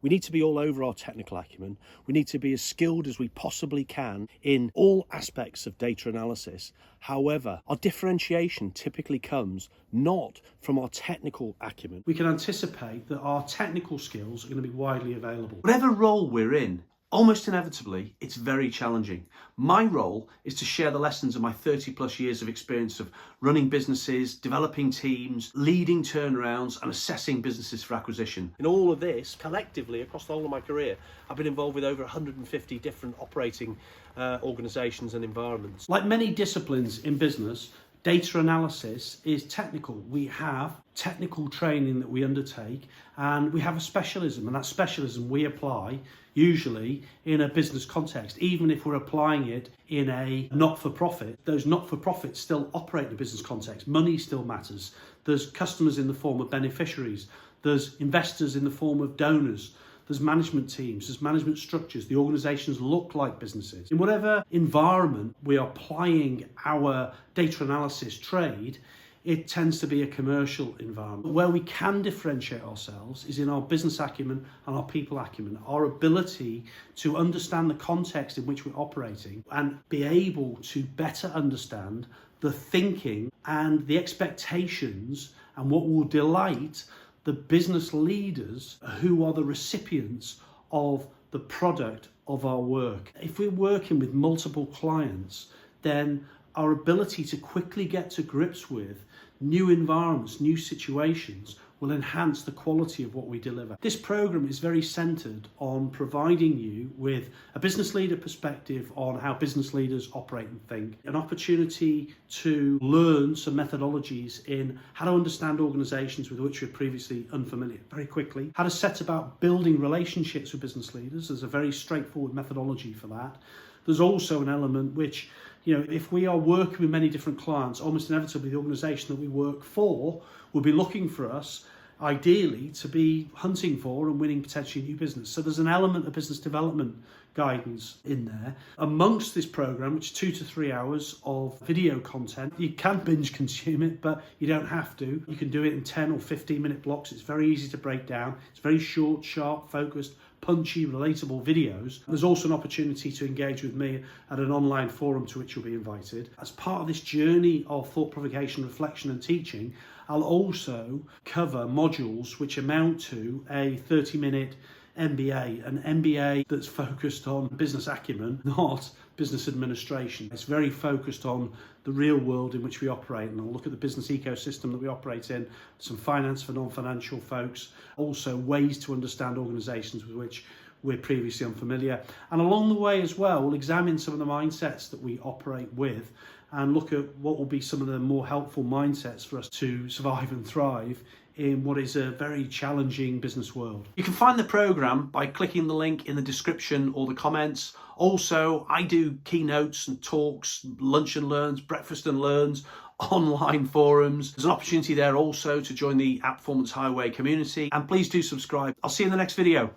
We need to be all over our technical acumen. We need to be as skilled as we possibly can in all aspects of data analysis. However, our differentiation typically comes not from our technical acumen. We can anticipate that our technical skills are going to be widely available. Whatever role we're in, almost inevitably, it's very challenging. My role is to share the lessons of my 30 plus years of experience of running businesses, developing teams, leading turnarounds and assessing businesses for acquisition. In all of this, collectively, across the whole of my career, I've been involved with over 150 different operating organisations and environments. Like many disciplines in business, data analysis is technical. We have technical training that we undertake and we have a specialism, and that specialism we apply usually in a business context. Even if we're applying it in a not-for-profit, those not-for-profits still operate in a business context. Money still matters. There's customers in the form of beneficiaries. There's investors in the form of donors. There's management teams, there's management structures. The organisations look like businesses. In whatever environment we are applying our data analysis trade, it tends to be a commercial environment. Where we can differentiate ourselves is in our business acumen and our people acumen, our ability to understand the context in which we're operating and be able to better understand the thinking and the expectations and what will delight the business leaders who are the recipients of the product of our work. If we're working with multiple clients, then our ability to quickly get to grips with new environments, new situations, will enhance the quality of what we deliver. This program is very centered on providing you with a business leader perspective on how business leaders operate and think, an opportunity to learn some methodologies in how to understand organizations with which we're previously unfamiliar very quickly, how to set about building relationships with business leaders. There's a very straightforward methodology for that. There's also an element which, if we are working with many different clients, almost inevitably the organisation that we work for will be looking for us, ideally, to be hunting for and winning potentially new business. So there's an element of business development guidance in there. Amongst this program, which is 2 to 3 hours of video content, you can binge consume it, but you don't have to. You can do it in 10 or 15 minute blocks. It's very easy to break down. It's very short, sharp, focused, punchy, relatable videos. There's also an opportunity to engage with me at an online forum to which you'll be invited. As part of this journey of thought provocation, reflection and teaching, I'll also cover modules which amount to a 30-minute MBA, an MBA that's focused on business acumen, not business administration. It's very focused on the real world in which we operate, and I'll look at the business ecosystem that we operate in, some finance for non-financial folks, also ways to understand organisations with which we're previously unfamiliar. And along the way as well, we'll examine some of the mindsets that we operate with and look at what will be some of the more helpful mindsets for us to survive and thrive in what is a very challenging business world. You can find the program by clicking the link in the description or the comments. Also, I do keynotes and talks, lunch and learns, breakfast and learns, online forums. There's an opportunity there also to join the App Performance Highway community, and please do subscribe. I'll see you in the next video.